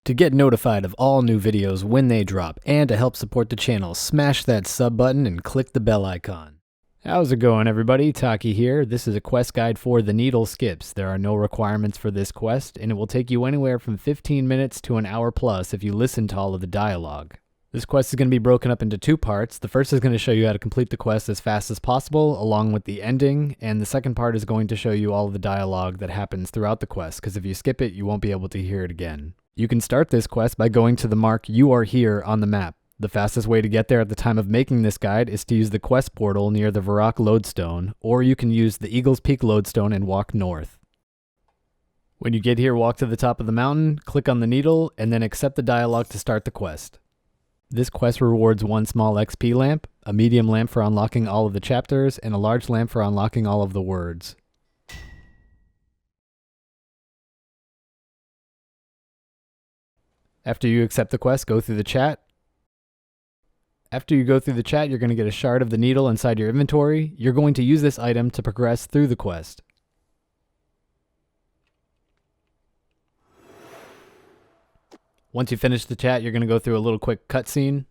To get notified of all new videos when they drop, and to help support the channel, smash that sub button and click the bell icon. How's it going, everybody? Taki here. This is a quest guide for the Needle Skips. There are no requirements for this quest, and it will take you anywhere from 15 minutes to an hour plus if you listen to all of the dialogue. This quest is going to be broken up into two parts. The first is going to show you how to complete the quest as fast as possible, along with the ending, and the second part is going to show you all of the dialogue that happens throughout the quest, because if you skip it, you won't be able to hear it again. You can start this quest by going to the mark "You Are Here" on the map. The fastest way to get there at the time of making this guide is to use the quest portal near the Varrock lodestone, or you can use the Eagle's Peak lodestone and walk north. When you get here, walk to the top of the mountain, click on the needle, and then accept the dialogue to start the quest. This quest rewards one small XP lamp, a medium lamp for unlocking all of the chapters, and a large lamp for unlocking all of the words. After you accept the quest, go through the chat. After you go through the chat, you're going to get a shard of the needle inside your inventory. You're going to use this item to progress through the quest. Once you finish the chat, you're going to go through a little quick cutscene.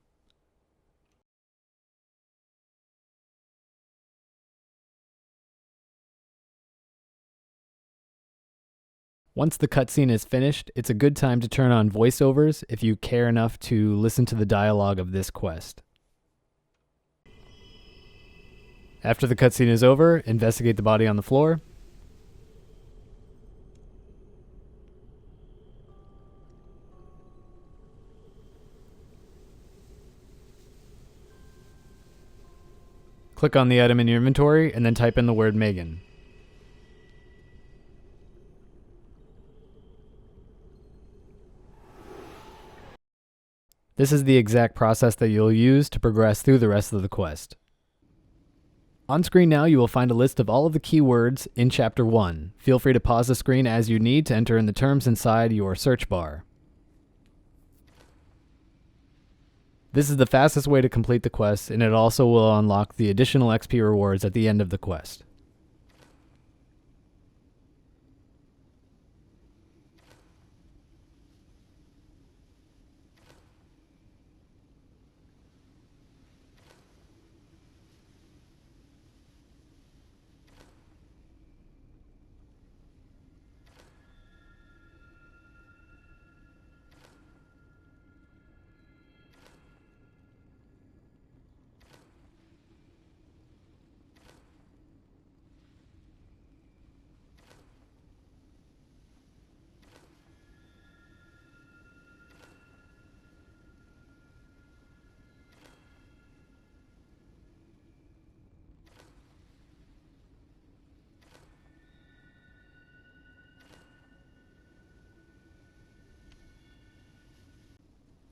Once the cutscene is finished, it's a good time to turn on voiceovers if you care enough to listen to the dialogue of this quest. After the cutscene is over, investigate the body on the floor. Click on the item in your inventory and then type in the word Megan. This is the exact process that you'll use to progress through the rest of the quest. On screen now, you will find a list of all of the keywords in Chapter 1. Feel free to pause the screen as you need to enter in the terms inside your search bar. This is the fastest way to complete the quest, and it also will unlock the additional XP rewards at the end of the quest.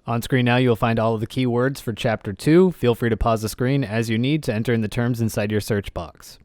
On screen now, you'll find all of the keywords for Chapter 2. Feel free to pause the screen as you need to enter in the terms inside your search box.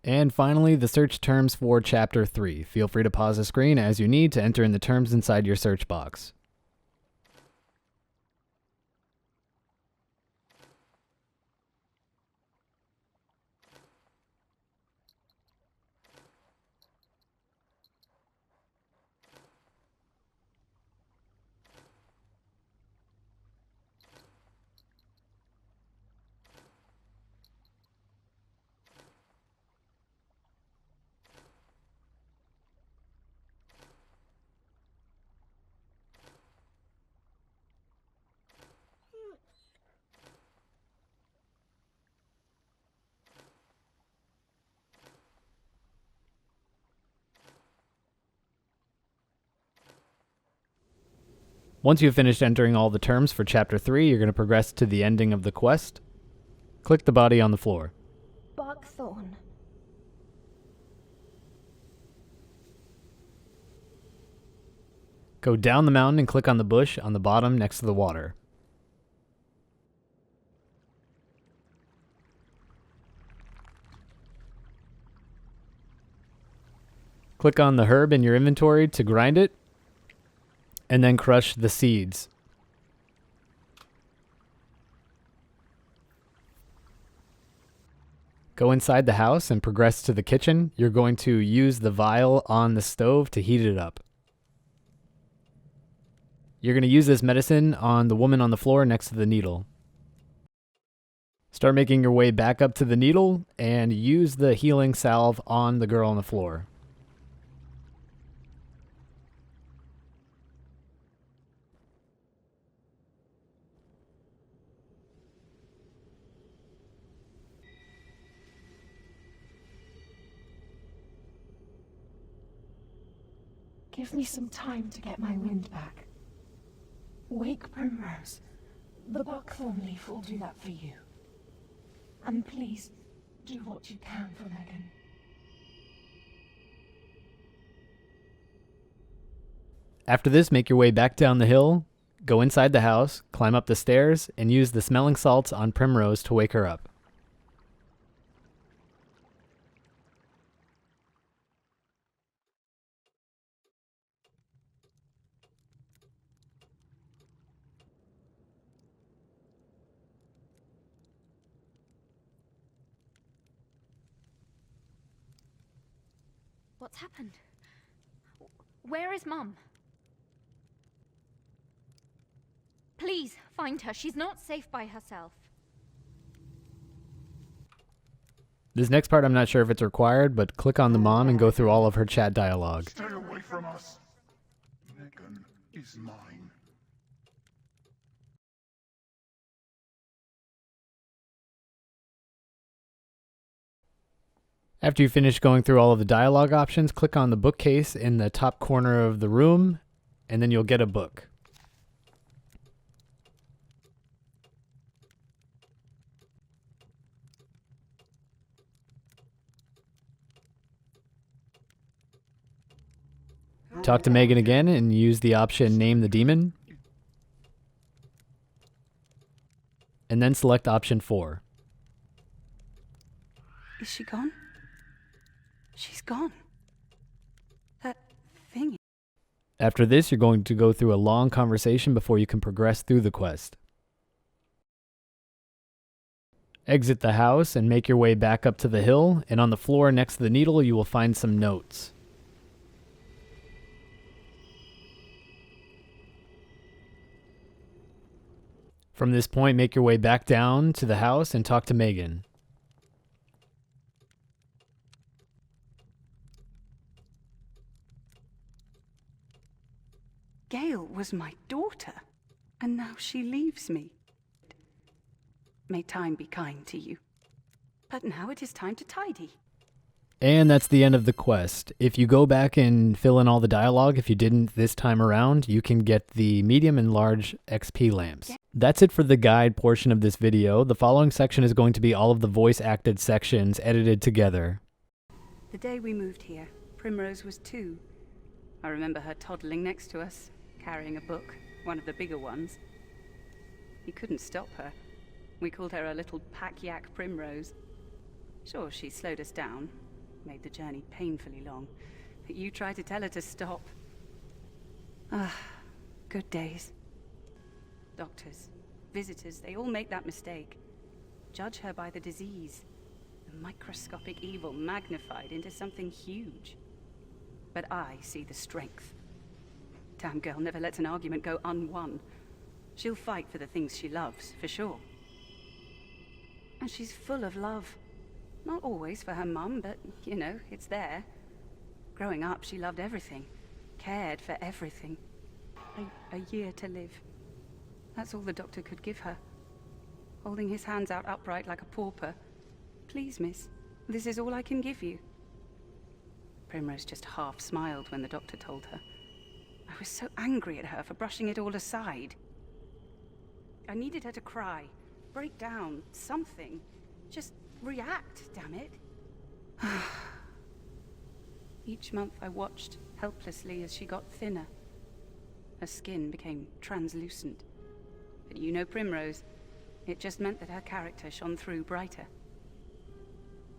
And finally, the search terms for Chapter 3. Feel free to pause the screen as you need to enter in the terms inside your search box. Once you've finished entering all the terms for Chapter 3, you're going to progress to the ending of the quest. Click the body on the floor. Buckthorn. Go down the mountain and click on the bush on the bottom next to the water. Click on the herb in your inventory to grind it, and then crush the seeds. Go inside the house and progress to the kitchen. You're going to use the vial on the stove to heat it up. You're going to use this medicine on the woman on the floor next to the needle. Start making your way back up to the needle and use the healing salve on the girl on the floor. Give me some time to get my wind back. Wake Primrose. The buckthorn leaf will do that for you. And please, do what you can for Megan. After this, make your way back down the hill, go inside the house, climb up the stairs, and use the smelling salts on Primrose to wake her up. What's happened? Where is Mum? Please, find her. She's not safe by herself. This next part I'm not sure if it's required, but click on the mom and go through all of her chat dialogue. Stay away from us. Megan is mine. After you finish going through all of the dialogue options, click on the bookcase in the top corner of the room, and then you'll get a book. Talk to Megan again and use the option Name the Demon. And then select option 4. Is she gone? She's gone. That thing. After this, you're going to go through a long conversation before you can progress through the quest. Exit the house and make your way back up to the hill, and on the floor next to the needle you will find some notes. From this point, make your way back down to the house and talk to Megan. Gail was my daughter, and now she leaves me. May time be kind to you. But now it is time to tidy. And that's the end of the quest. If you go back and fill in all the dialogue, if you didn't this time around, you can get the medium and large XP lamps. That's it for the guide portion of this video. The following section is going to be all of the voice acted sections edited together. The day we moved here, Primrose was 2. I remember her toddling next to us, carrying a book, one of the bigger ones. He couldn't stop her. We called her a little pack-yak Primrose. Sure, she slowed us down, made the journey painfully long, but you tried to tell her to stop. Ah, good days. Doctors, visitors, they all make that mistake. Judge her by the disease, the microscopic evil magnified into something huge. But I see the strength. Damn girl never lets an argument go unwon. She'll fight for the things she loves, for sure. And she's full of love. Not always for her mum, but, you know, it's there. Growing up, she loved everything. Cared for everything. A year to live. That's all the doctor could give her. Holding his hands out upright like a pauper. Please, miss, this is all I can give you. Primrose just half smiled when the doctor told her. I was so angry at her for brushing it all aside. I needed her to cry, break down, something. Just react, damn it. Each month I watched helplessly as she got thinner. Her skin became translucent. But you know Primrose. It just meant that her character shone through brighter.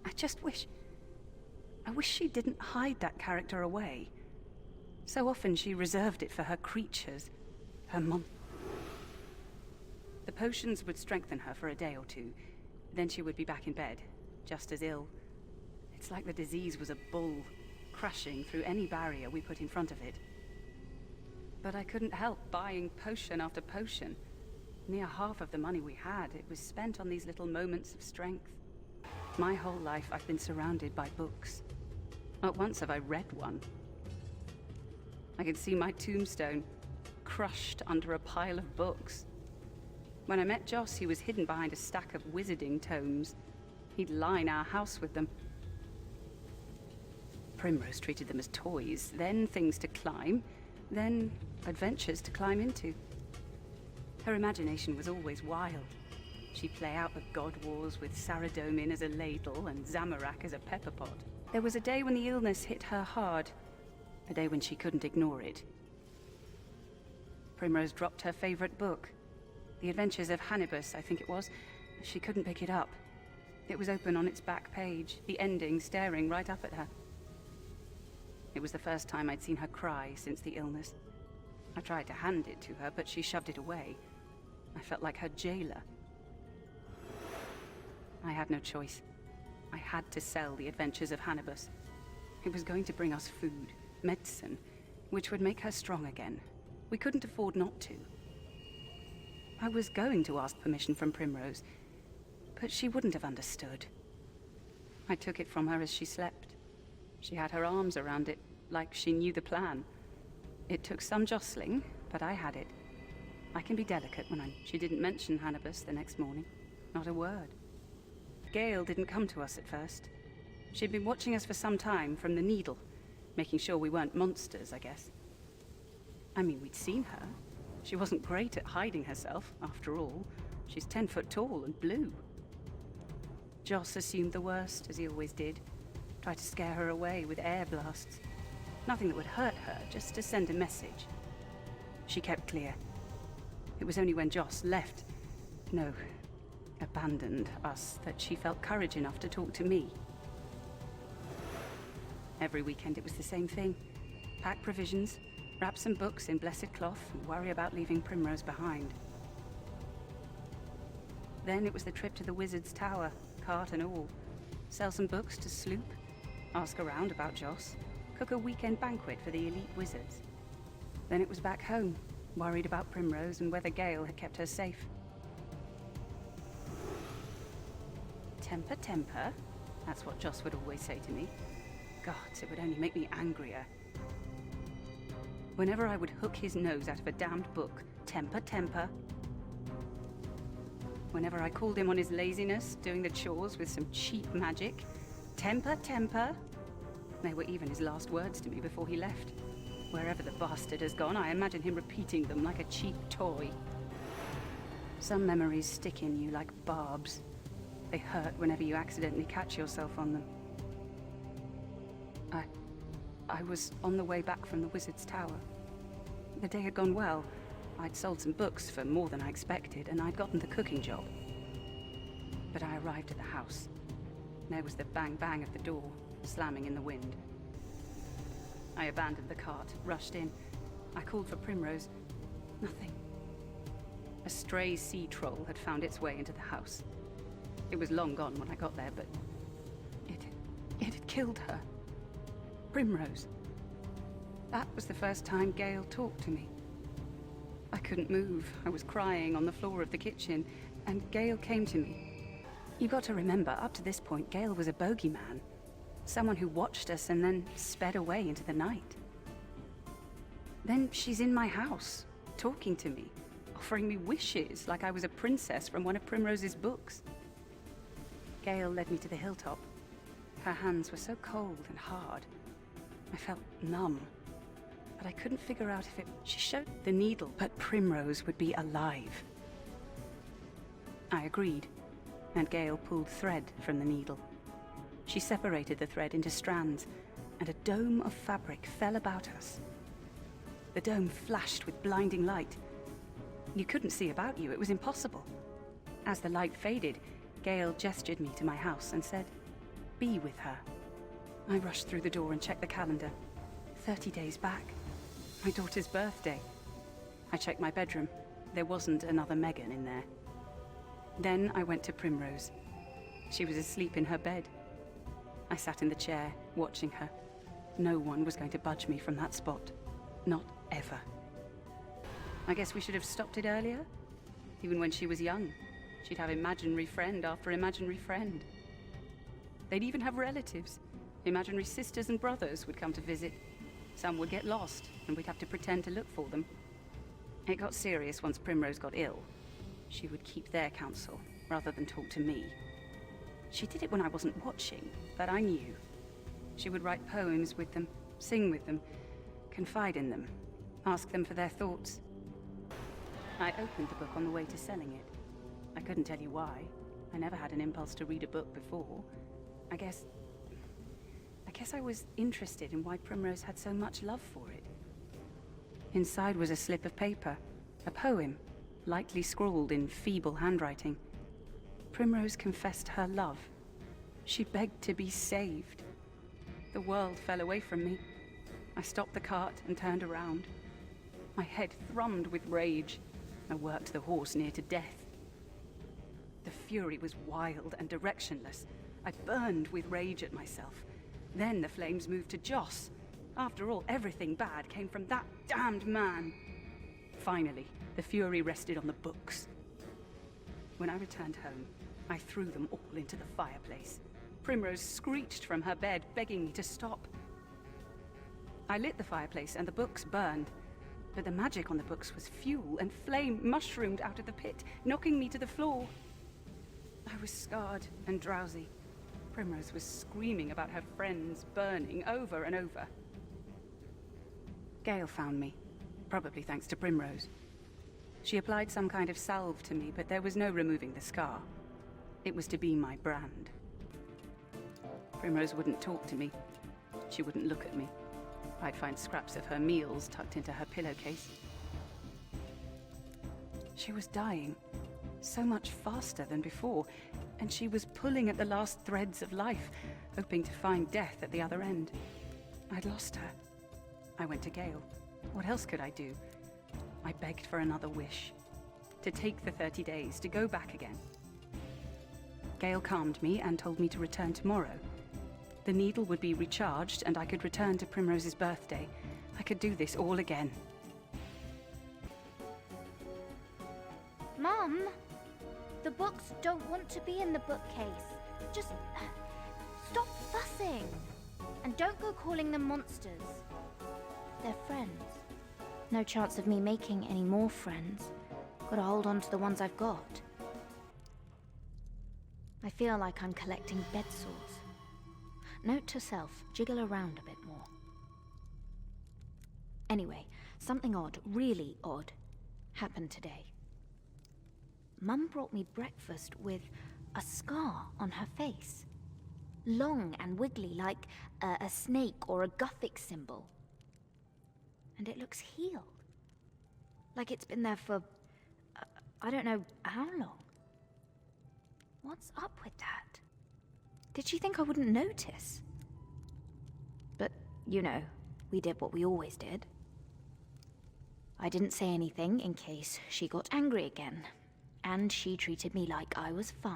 I wish she didn't hide that character away. So often she reserved it for her creatures, her mom. The potions would strengthen her for a day or two. Then she would be back in bed, just as ill. It's like the disease was a bull, crashing through any barrier we put in front of it. But I couldn't help buying potion after potion. Near half of the money we had, it was spent on these little moments of strength. My whole life I've been surrounded by books. Not once have I read one. I could see my tombstone, crushed under a pile of books. When I met Joss, he was hidden behind a stack of wizarding tomes. He'd line our house with them. Primrose treated them as toys, then things to climb, then adventures to climb into. Her imagination was always wild. She'd play out the God Wars with Saradomin as a ladle and Zamorak as a pepper pot. There was a day when the illness hit her hard, a day when she couldn't ignore it. Primrose dropped her favorite book, The Adventures of Hannibus, I think it was. She couldn't pick it up. It was open on its back page, the ending staring right up at her. It was the first time I'd seen her cry since the illness. I tried to hand it to her, but she shoved it away. I felt like her jailer. I had no choice. I had to sell The Adventures of Hannibus. It was going to bring us food, medicine, which would make her strong again. We couldn't afford not to. I was going to ask permission from Primrose, but she wouldn't have understood. I took it from her as she slept. She had her arms around it, like she knew the plan. It took some jostling, but I had it. I can be delicate when She didn't mention Hannibus the next morning. Not a word. Gale didn't come to us at first. She'd been watching us for some time from the Needle, making sure we weren't monsters, I guess. I mean, we'd seen her. She wasn't great at hiding herself, after all. She's 10 foot tall and blue. Joss assumed the worst, as he always did. Tried to scare her away with air blasts. Nothing that would hurt her, just to send a message. She kept clear. It was only when Joss left, abandoned us, that she felt courage enough to talk to me. Every weekend it was the same thing. Pack provisions, wrap some books in blessed cloth, and worry about leaving Primrose behind. Then it was the trip to the Wizard's Tower, cart and all. Sell some books to Sloop, ask around about Joss, cook a weekend banquet for the elite wizards. Then it was back home, worried about Primrose and whether Gale had kept her safe. Temper, temper, that's what Joss would always say to me. Gods, it would only make me angrier. Whenever I would hook his nose out of a damned book, temper, temper. Whenever I called him on his laziness, doing the chores with some cheap magic, temper, temper. They were even his last words to me before he left. Wherever the bastard has gone, I imagine him repeating them like a cheap toy. Some memories stick in you like barbs. They hurt whenever you accidentally catch yourself on them. I was on the way back from the Wizard's Tower. The day had gone well. I'd sold some books for more than I expected, and I'd gotten the cooking job. But I arrived at the house. There was the bang-bang of the door, slamming in the wind. I abandoned the cart, rushed in. I called for Primrose. Nothing. A stray sea troll had found its way into the house. It was long gone when I got there, but it had killed her. Primrose. That was the first time Gale talked to me. I couldn't move. I was crying on the floor of the kitchen, and Gale came to me. You got to remember, up to this point, Gale was a bogeyman. Someone who watched us and then sped away into the night. Then she's in my house, talking to me, offering me wishes like I was a princess from one of Primrose's books. Gale led me to the hilltop. Her hands were so cold and hard. I felt numb, but but I couldn't figure out if it... She showed the needle, but Primrose would be alive. I agreed, and Gale pulled thread from the needle. She separated the thread into strands, and a dome of fabric fell about us. The dome flashed with blinding light. You couldn't see about you, it was impossible. As the light faded, Gale gestured me to my house and said, "Be with her." I rushed through the door and checked the calendar. 30 days back. My daughter's birthday. I checked my bedroom. There wasn't another Megan in there. Then I went to Primrose. She was asleep in her bed. I sat in the chair, watching her. No one was going to budge me from that spot. Not ever. I guess we should have stopped it earlier. Even when she was young, she'd have imaginary friend after imaginary friend. They'd even have relatives. Imaginary sisters and brothers would come to visit. Some would get lost, and we'd have to pretend to look for them. It got serious once Primrose got ill. She would keep their counsel, rather than talk to me. She did it when I wasn't watching, but I knew. She would write poems with them, sing with them, confide in them, ask them for their thoughts. I opened the book on the way to selling it. I couldn't tell you why. I never had an impulse to read a book before. I guess I was interested in why Primrose had so much love for it. Inside was a slip of paper, a poem, lightly scrawled in feeble handwriting. Primrose confessed her love. She begged to be saved. The world fell away from me. I stopped the cart and turned around. My head thrummed with rage. I worked the horse near to death. The fury was wild and directionless. I burned with rage at myself. Then the flames moved to Joss. After all, everything bad came from that damned man. Finally, the fury rested on the books. When I returned home, I threw them all into the fireplace. Primrose screeched from her bed, begging me to stop. I lit the fireplace and the books burned, but the magic on the books was fuel, and flame mushroomed out of the pit, knocking me to the floor. I was scarred and drowsy. Primrose was screaming about her friends burning over and over. Gale found me, probably thanks to Primrose. She applied some kind of salve to me, but there was no removing the scar. It was to be my brand. Primrose wouldn't talk to me. She wouldn't look at me. I'd find scraps of her meals tucked into her pillowcase. She was dying, so much faster than before, and she was pulling at the last threads of life, hoping to find death at the other end. I'd lost her. I went to Gale. What else could I do? I begged for another wish. To take the 30 days, to go back again. Gale calmed me and told me to return tomorrow. The needle would be recharged and I could return to Primrose's birthday. I could do this all again. Mum! The books don't want to be in the bookcase. Just stop fussing. And don't go calling them monsters. They're friends. No chance of me making any more friends. Gotta hold on to the ones I've got. I feel like I'm collecting bed sores. Note to self, jiggle around a bit more. Anyway, something odd, really odd, happened today. Mum brought me breakfast with a scar on her face. Long and wiggly, like a snake or a Gothic symbol. And it looks healed. Like it's been there for, I don't know how long. What's up with that? Did she think I wouldn't notice? But, you know, we did what we always did. I didn't say anything in case she got angry again. And she treated me like I was 5.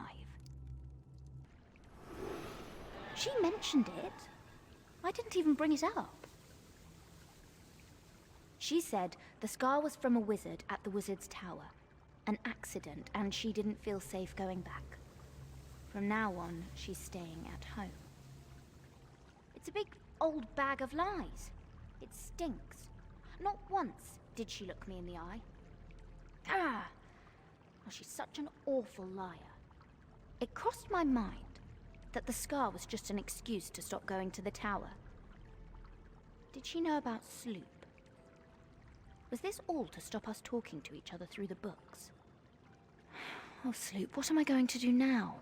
She mentioned it. I didn't even bring it up. She said the scar was from a wizard at the wizard's tower. An accident, and she didn't feel safe going back. From now on, she's staying at home. It's a big old bag of lies. It stinks. Not once did she look me in the eye. Ah! Oh, she's such an awful liar. It crossed my mind that the scar was just an excuse to stop going to the tower. Did she know about Sloop? Was this all to stop us talking to each other through the books? Oh, Sloop, what am I going to do now?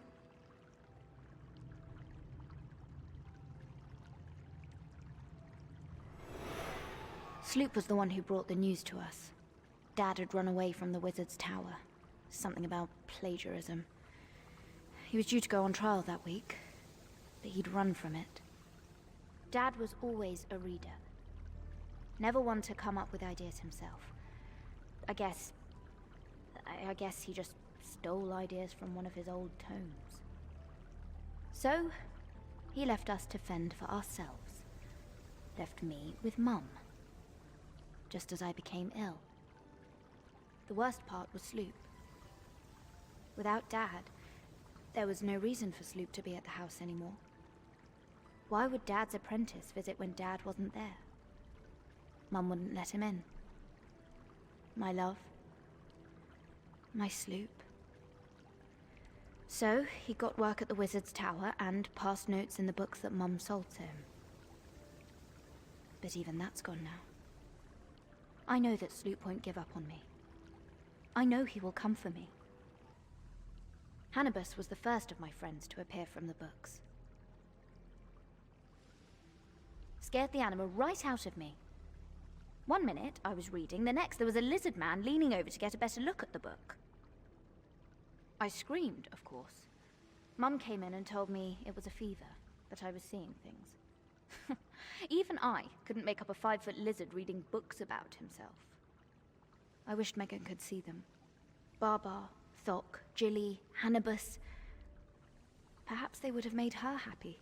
Sloop was the one who brought the news to us. Dad had run away from the Wizard's Tower. Something about plagiarism. He was due to go on trial that week, but he'd run from it. Dad was always a reader. Never one to come up with ideas himself. I guess he just stole ideas from one of his old tomes. So, he left us to fend for ourselves. Left me with Mum. Just as I became ill. The worst part was Sloop. Without Dad, there was no reason for Sloop to be at the house anymore. Why would Dad's apprentice visit when Dad wasn't there? Mum wouldn't let him in. My love. My Sloop. So, he got work at the Wizard's Tower and passed notes in the books that Mum sold to him. But even that's gone now. I know that Sloop won't give up on me. I know he will come for me. Hannibus was the first of my friends to appear from the books. Scared the animal right out of me. One minute I was reading, the next there was a lizard man leaning over to get a better look at the book. I screamed, of course. Mum came in and told me it was a fever, that I was seeing things. Even I couldn't make up a 5-foot lizard reading books about himself. I wished Megan could see them. Barbar, Thok, Jilly, Hannibus. Perhaps they would have made her happy,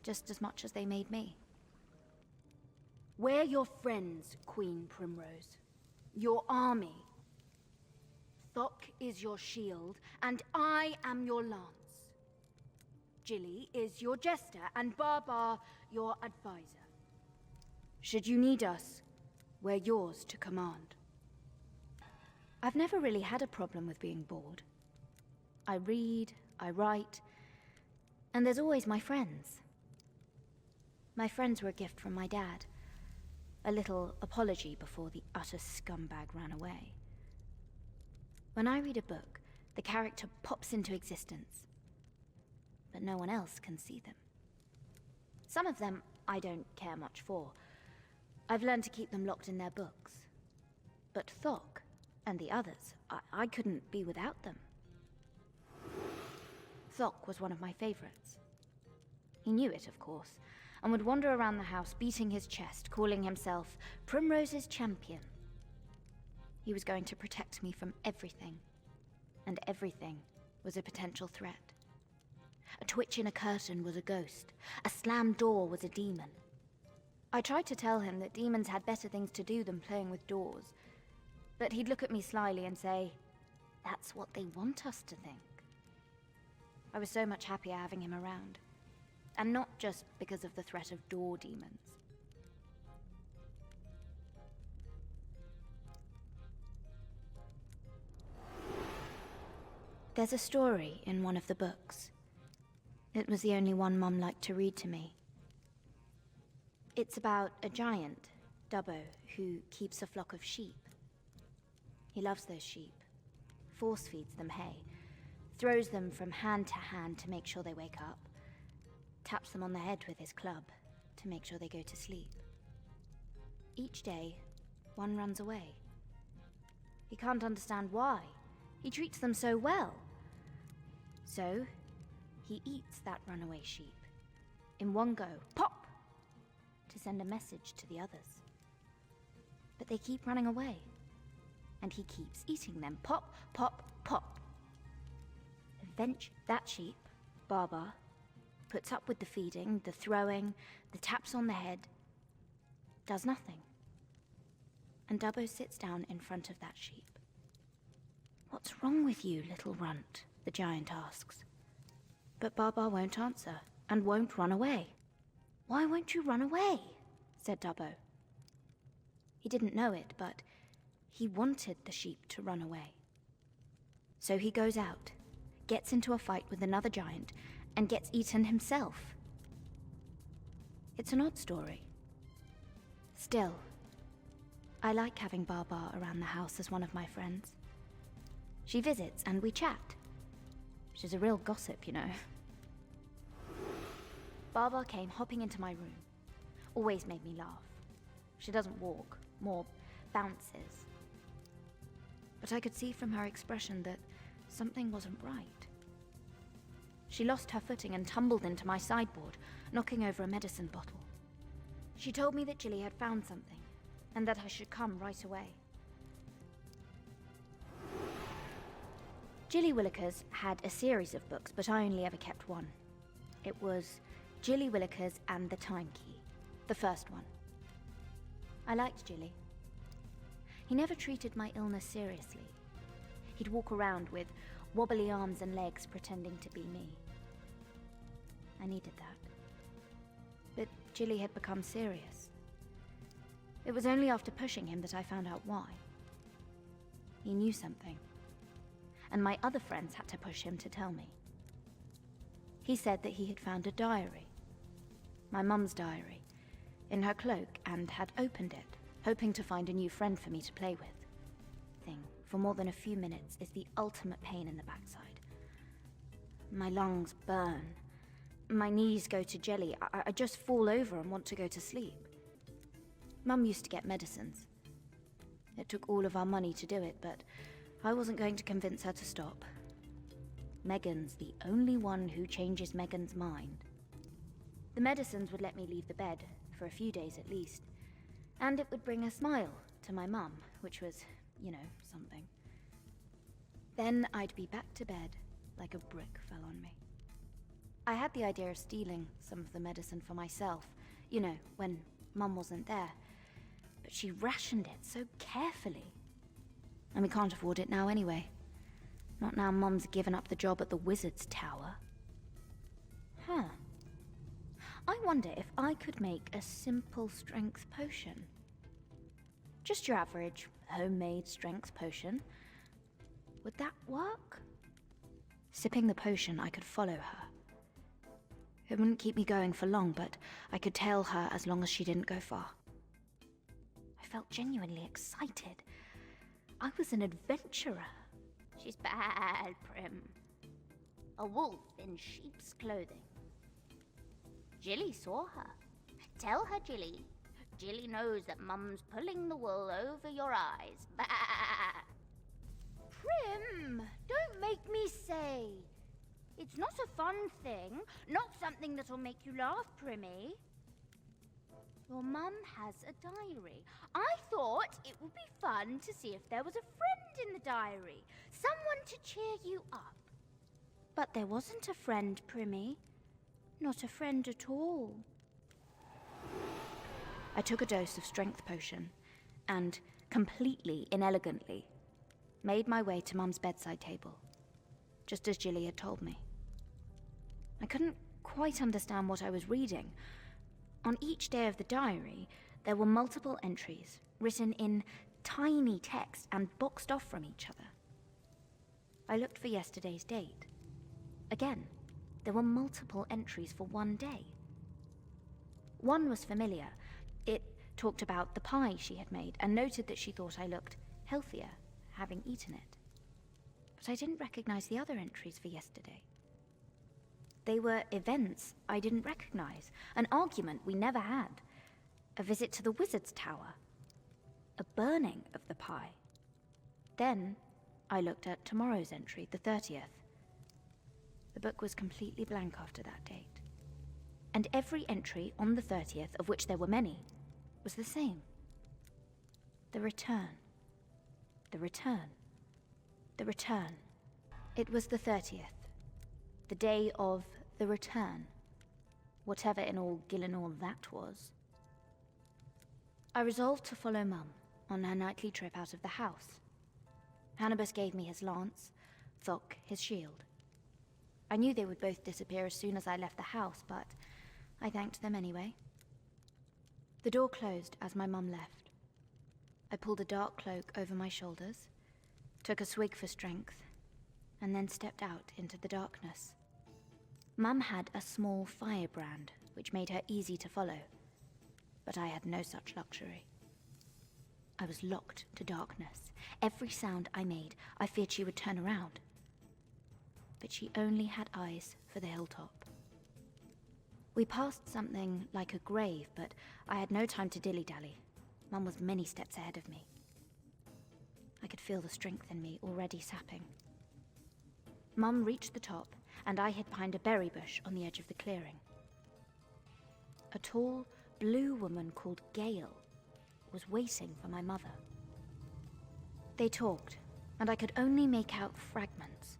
just as much as they made me. We're your friends, Queen Primrose. Your army. Thok is your shield, and I am your lance. Jilly is your jester, and Barbar your advisor. Should you need us, we're yours to command. I've never really had a problem with being bored. I read, I write, and there's always my friends. My friends were a gift from my dad. A little apology before the utter scumbag ran away. When I read a book, the character pops into existence, but no one else can see them. Some of them I don't care much for. I've learned to keep them locked in their books. But Thok and the others, I couldn't be without them. Thok was one of my favorites. He knew it, of course, and would wander around the house beating his chest, calling himself Primrose's champion. He was going to protect me from everything, and everything was a potential threat. A twitch in a curtain was a ghost. A slammed door was a demon. I tried to tell him that demons had better things to do than playing with doors, but he'd look at me slyly and say, "That's what they want us to think." I was so much happier having him around, and not just because of the threat of door demons. There's a story in one of the books. It was the only one Mum liked to read to me. It's about a giant, Dubbo, who keeps a flock of sheep. He loves those sheep, force feeds them hay, throws them from hand to hand to make sure they wake up, taps them on the head with his club to make sure they go to sleep. Each day, one runs away. He can't understand why. He treats them so well. So, he eats that runaway sheep. In one go, pop! To send a message to the others. But they keep running away. And he keeps eating them. Pop, pop, pop. Eventually, that sheep, Barbar, puts up with the feeding, the throwing, the taps on the head, does nothing. And Dubbo sits down in front of that sheep. "What's wrong with you, little runt?" the giant asks. But Barbar won't answer, and won't run away. "Why won't you run away?" said Dubbo. He didn't know it, but he wanted the sheep to run away. So he goes out, gets into a fight with another giant, and gets eaten himself. It's an odd story. Still, I like having Baba around the house as one of my friends. She visits and we chat. She's a real gossip, you know. Baba came hopping into my room. Always made me laugh. She doesn't walk, more bounces. But I could see from her expression that something wasn't right. She lost her footing and tumbled into my sideboard, knocking over a medicine bottle. She told me that Jilly had found something, and that I should come right away. Jilly Willikers had a series of books, but I only ever kept one. It was Jilly Willikers and the Time Key, the first one. I liked Jilly. He never treated my illness seriously. He'd walk around with wobbly arms and legs pretending to be me. I needed that. But Jilly had become serious. It was only after pushing him that I found out why. He knew something, and my other friends had to push him to tell me. He said that he had found a diary, my mum's diary, in her cloak and had opened it, hoping to find a new friend for me to play with. Thing, for more than a few minutes, is the ultimate pain in the backside. My lungs burn. My knees go to jelly. I just fall over and want to go to sleep. Mum used to get medicines. It took all of our money to do it, but I wasn't going to convince her to stop. Megan's the only one who changes Megan's mind. The medicines would let me leave the bed, for a few days at least, and it would bring a smile to my mum, which was, you know, something. Then I'd be back to bed like a brick fell on me. I had the idea of stealing some of the medicine for myself, you know, when Mum wasn't there, but she rationed it so carefully. And we can't afford it now anyway. Not now Mum's given up the job at the Wizard's Tower. Huh. I wonder if I could make a simple strength potion. Just your average homemade strength potion. Would that work? Sipping the potion, I could follow her. It wouldn't keep me going for long, but I could tail her as long as she didn't go far. I felt genuinely excited. I was an adventurer. She's bad, Prim. A wolf in sheep's clothing. Jilly saw her. Tell her, Jilly. Jilly knows that Mum's pulling the wool over your eyes. Bah! Prim, don't make me say. It's not a fun thing, not something that'll make you laugh, Primmy. Your mum has a diary. I thought it would be fun to see if there was a friend in the diary, someone to cheer you up. But there wasn't a friend, Primmy. Not a friend at all. I took a dose of strength potion and, completely inelegantly, made my way to Mum's bedside table, just as Jilly had told me. I couldn't quite understand what I was reading. On each day of the diary, there were multiple entries, written in tiny text and boxed off from each other. I looked for yesterday's date. Again, there were multiple entries for one day. One was familiar. It talked about the pie she had made and noted that she thought I looked healthier, having eaten it. But I didn't recognize the other entries for yesterday. They were events I didn't recognize, an argument we never had, a visit to the Wizard's Tower, a burning of the pie. Then I looked at tomorrow's entry, the 30th. The book was completely blank after that date. And every entry on the 30th, of which there were many, was the same. The return. The return. The return. It was the 30th. The day of the return. Whatever in all Gillinor that was. I resolved to follow Mum on her nightly trip out of the house. Hannibus gave me his lance, Thok his shield. I knew they would both disappear as soon as I left the house, but I thanked them anyway. The door closed as my mum left. I pulled a dark cloak over my shoulders, took a swig for strength, and then stepped out into the darkness. Mum had a small firebrand, which made her easy to follow, but I had no such luxury. I was locked to darkness. Every sound I made, I feared she would turn around. But she only had eyes for the hilltop. We passed something like a grave, but I had no time to dilly-dally. Mum was many steps ahead of me. I could feel the strength in me already sapping. Mum reached the top, and I hid behind a berry bush on the edge of the clearing. A tall, blue woman called Gale was waiting for my mother. They talked, and I could only make out fragments.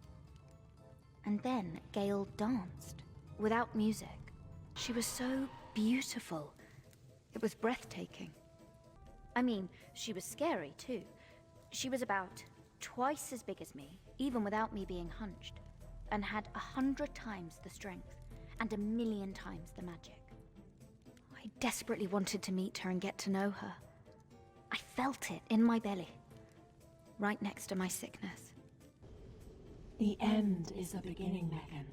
And then Gale danced, without music. She was so beautiful. It was breathtaking. I mean, she was scary too. She was about twice as big as me, even without me being hunched, and had 100 times the strength and 1,000,000 times the magic. I desperately wanted to meet her and get to know her. I felt it in my belly, right next to my sickness. The end is the beginning, Megan.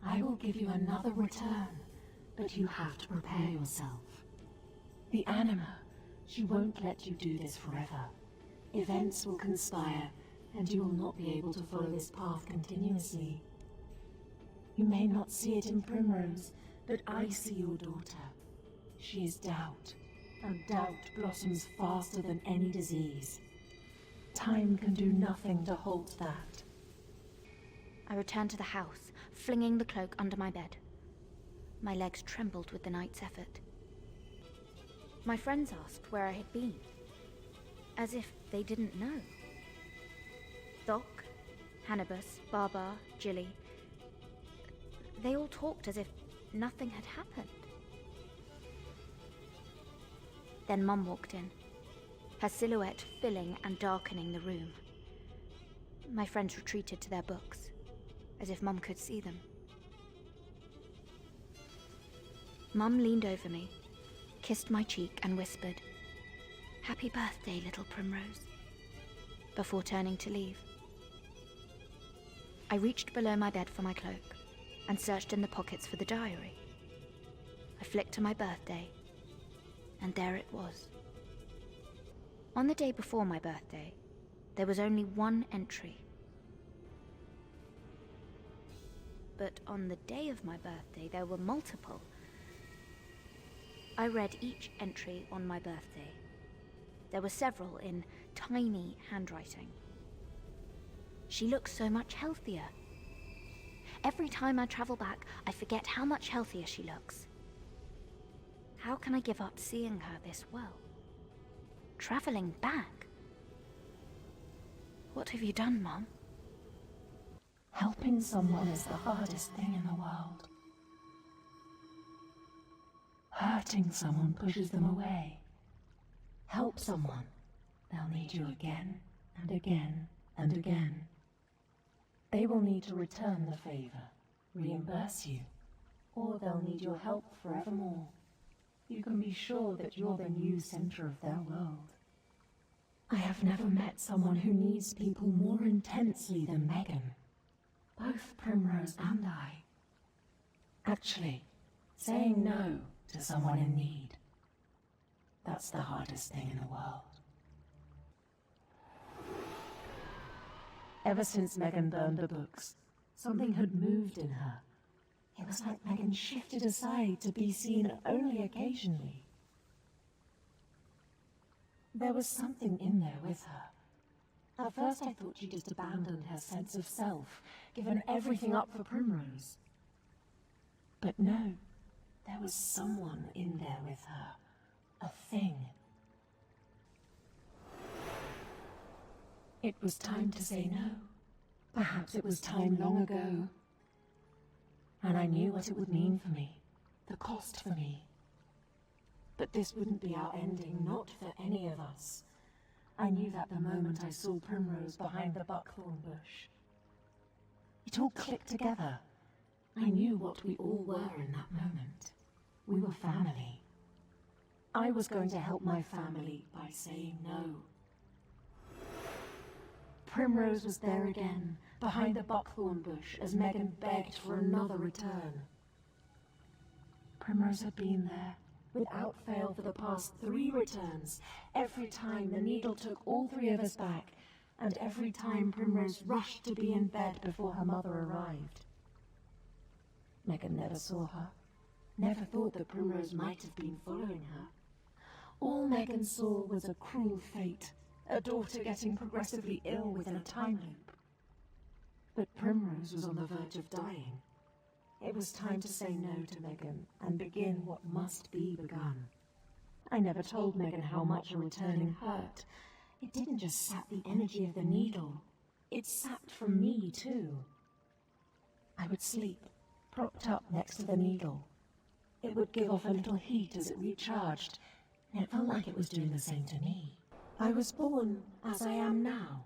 I will give you another return, but you have to prepare yourself. The Anima, she won't let you do this forever. Events will conspire, and you will not be able to follow this path continuously. You may not see it in Primrose, but I see your daughter. She is doubt, and doubt blossoms faster than any disease. Time can do nothing to halt that. I returned to the house, flinging the cloak under my bed. My legs trembled with the night's effort. My friends asked where I had been, as if they didn't know. Thok, Hannibus, Baba, Jilly, they all talked as if nothing had happened. Then Mum walked in, her silhouette filling and darkening the room. My friends retreated to their books, as if Mum could see them. Mum leaned over me, kissed my cheek and whispered, "Happy birthday, little Primrose," before turning to leave. I reached below my bed for my cloak and searched in the pockets for the diary. I flicked to my birthday, and there it was. On the day before my birthday, there was only one entry. But on the day of my birthday, there were multiple. I read each entry on my birthday. There were several in tiny handwriting. She looks so much healthier. Every time I travel back, I forget how much healthier she looks. How can I give up seeing her this well? Traveling back? What have you done, Mum? Helping someone is the hardest thing in the world. Hurting someone pushes them away. Help someone, they'll need you again and again and again. They will need to return the favor, reimburse you, or they'll need your help forevermore. You can be sure that you're the new center of their world. I have never met someone who needs people more intensely than Megan. Both Primrose and I. Actually, saying no to someone in need, that's the hardest thing in the world. Ever since Megan burned the books, something had moved in her. It was like Megan shifted aside to be seen only occasionally. There was something in there with her. At first I thought she just abandoned her sense of self, given everything up for Primrose. But no, there was someone in there with her. A thing. It was time to say no. Perhaps it was time long ago. And I knew what it would mean for me, the cost for me. But this wouldn't be our ending, not for any of us. I knew that the moment I saw Primrose behind the buckthorn bush. It all clicked together. I knew what we all were in that moment. We were family. I was going to help my family by saying no. Primrose was there again, behind the buckthorn bush, as Megan begged for another return. Primrose had been there, without fail for the past 3 returns, every time the needle took all 3 of us back, and every time Primrose rushed to be in bed before her mother arrived. Megan never saw her, never thought that Primrose might have been following her. All Megan saw was a cruel fate, a daughter getting progressively ill within a time loop. But Primrose was on the verge of dying. It was time to say no to Megan and begin what must be begun. I never told Megan how much a returning hurt. It didn't just sap the energy of the needle, it sapped from me too. I would sleep, propped up next to the needle. It would give off a little heat as it recharged, and it felt like it was doing the same to me. I was born as I am now.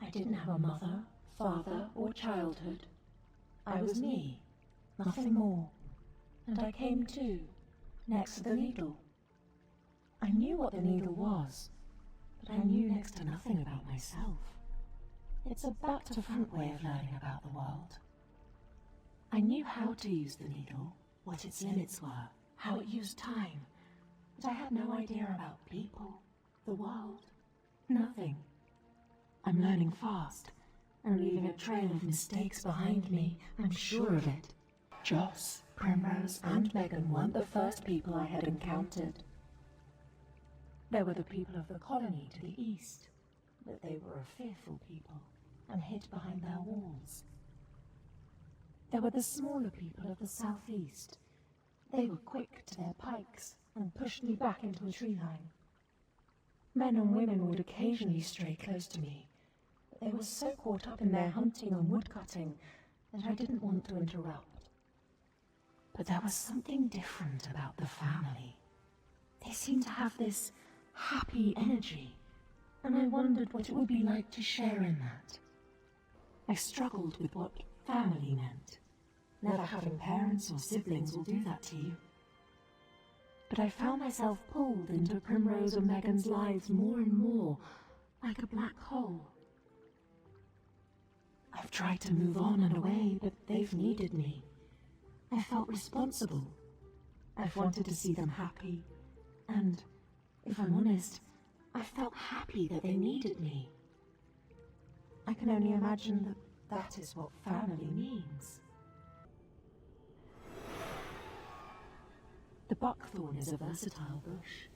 I didn't have a mother, father, or childhood. I was me, nothing more. And I came too, next to the needle. I knew what the needle was, but I knew next to nothing about myself. It's a back-to-front way of learning about the world. I knew how to use the needle, what its limits were, how it used time, but I had no idea about people, the world, nothing. I'm learning fast, and leaving a trail of mistakes behind me, I'm sure of it. Joss, Primrose, and Megan weren't the first people I had encountered. There were the people of the colony to the east, but they were a fearful people, and hid behind their walls. There were the smaller people of the southeast. They were quick to their pikes, and pushed me back into a tree line. Men and women would occasionally stray close to me, but they were so caught up in their hunting and woodcutting that I didn't want to interrupt. But there was something different about the family. They seemed to have this happy energy, and I wondered what it would be like to share in that. I struggled with what family meant. Never having parents or siblings will do that to you. But I found myself pulled into Primrose and Megan's lives more and more, like a black hole. I've tried to move on and away, but they've needed me. I felt responsible. I've wanted to see them happy, and, if I'm honest, I felt happy that they needed me. I can only imagine that that is what family means. The buckthorn is a versatile bush.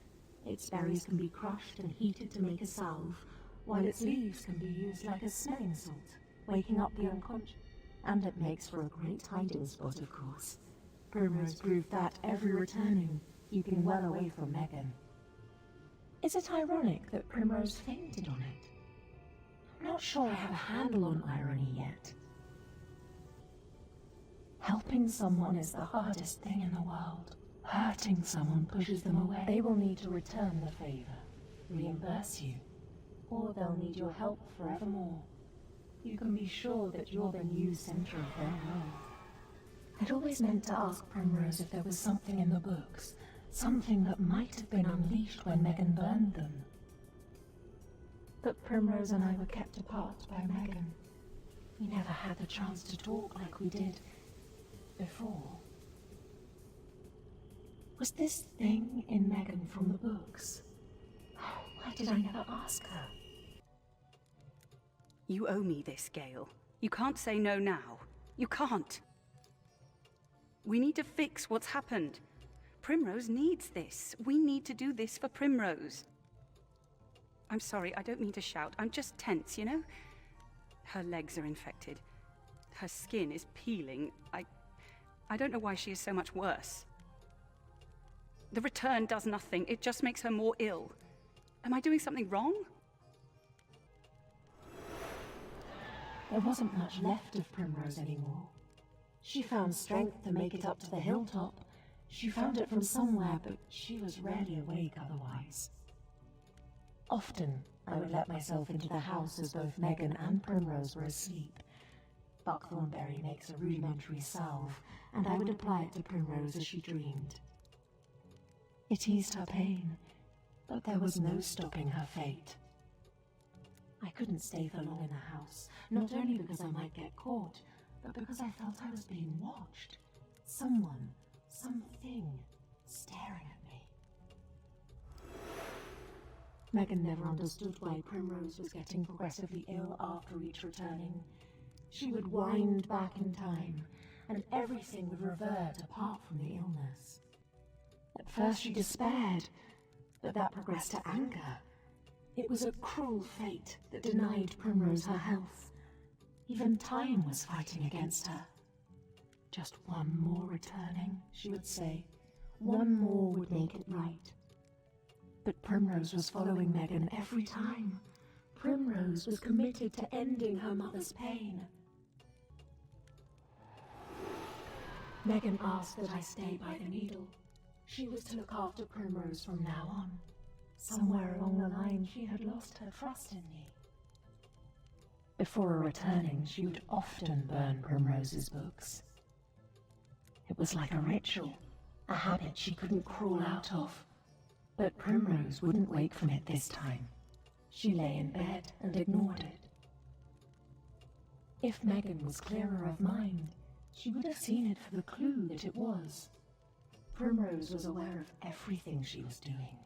Its berries can be crushed and heated to make a salve, while its leaves can be used like a smelling salt, waking up the unconscious. And it makes for a great hiding spot, of course. Primrose proved that every returning, keeping well away from Megan. Is it ironic that Primrose fainted on it? I'm not sure I have a handle on irony yet. Helping someone is the hardest thing in the world. Hurting someone pushes them away. They will need to return the favor, reimburse you, or they'll need your help forevermore. You can be sure that you're the new center of their world. I'd always meant to ask Primrose if there was something in the books, something that might have been unleashed when Megan burned them. But Primrose and I were kept apart by Megan. We never had the chance to talk like we did before. Was this thing in Megan from the books? Why did I never ask her? You owe me this, Gale. You can't say no now. You can't. We need to fix what's happened. Primrose needs this. We need to do this for Primrose. I'm sorry, I don't mean to shout. I'm just tense, you know? Her legs are infected. Her skin is peeling. I don't know why she is so much worse. The return does nothing. It just makes her more ill. Am I doing something wrong? There wasn't much left of Primrose anymore. She found strength to make it up to the hilltop. She found it from somewhere, but she was rarely awake otherwise. Often, I would let myself into the house as both Megan and Primrose were asleep. Buckthornberry makes a rudimentary salve, and I would apply it to Primrose as she dreamed. It eased her pain, but there was no stopping her fate. I couldn't stay for long in the house, not only because I might get caught, but because I felt I was being watched. Someone, something, staring Megan never understood why Primrose was getting progressively ill after each returning. She would wind back in time, and everything would revert apart from the illness. At first she despaired, but that progressed to anger. It was a cruel fate that denied Primrose her health. Even time was fighting against her. Just one more returning, she would say. One more would make it right. But Primrose was following Megan every time. Primrose was committed to ending her mother's pain. Megan asked that I stay by the needle. She was to look after Primrose from now on. Somewhere along the line, she had lost her trust in me. Before returning, she would often burn Primrose's books. It was like a ritual, a habit she couldn't crawl out of. But Primrose wouldn't wake from it this time. She lay in bed and ignored it. If Megan was clearer of mind, she would have seen it for the clue that it was. Primrose was aware of everything she was doing.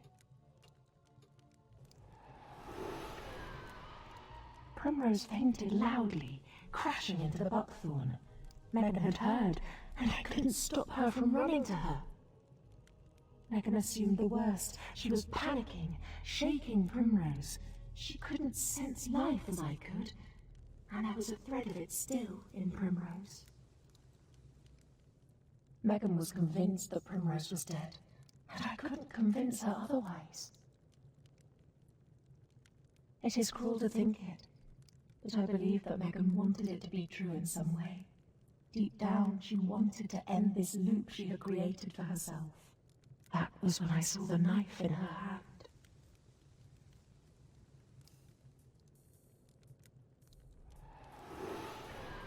Primrose fainted loudly, crashing into the buckthorn. Megan had heard, and I couldn't stop her from running to her. Megan assumed the worst. She was panicking, shaking Primrose. She couldn't sense life as I could, and there was a thread of it still in Primrose. Megan was convinced that Primrose was dead, and I couldn't convince her otherwise. It is cruel to think it, but I believe that Megan wanted it to be true in some way. Deep down, she wanted to end this loop she had created for herself. That was when I saw the knife in her hand.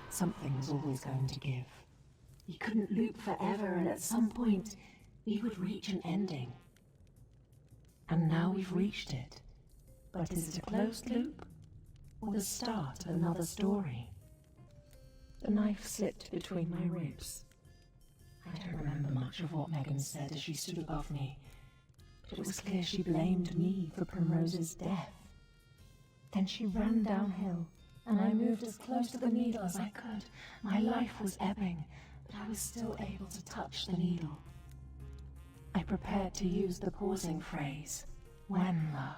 Something was always going to give. We couldn't loop forever, and at some point, we would reach an ending. And now we've reached it. But is it a closed loop, or the start of another story? The knife slipped between my ribs. I don't remember much of what Megan said as she stood above me, but it was clear she blamed me for Primrose's death. Then she ran downhill, and I moved as close to the needle as I could. My life was ebbing, but I was still able to touch the needle. I prepared to use the pausing phrase, when the.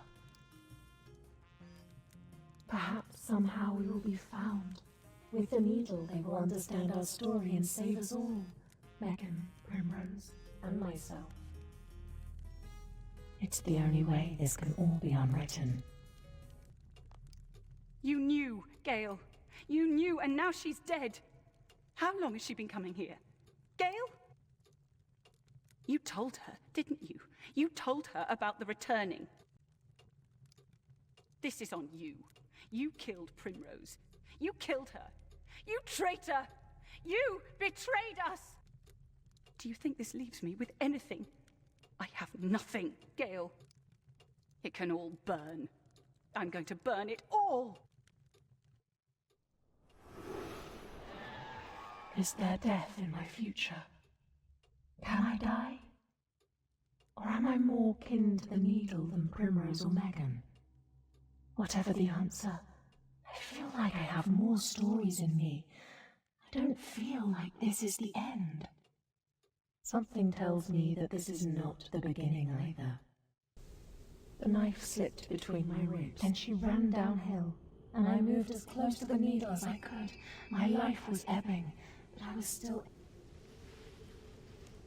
Perhaps somehow we will be found. With the needle, they will understand our story and save us all. Megan, Primrose, and myself. It's the only way this can all be unwritten. You knew, Gale. You knew, and now she's dead. How long has she been coming here? Gale? You told her, didn't you? You told her about the returning. This is on you. You killed Primrose. You killed her. You traitor! You betrayed us! Do you think this leaves me with anything? I have nothing, Gale. It can all burn. I'm going to burn it all! Is there death in my future? Can I die? Or am I more kin to the needle than Primrose or Megan? Whatever the answer, I feel like I have more stories in me. I don't feel like this is the end. Something tells me that this is not the beginning either. The knife slipped between my ribs, and she ran downhill, and I moved as close to the needle as I could. My life was ebbing, but I was still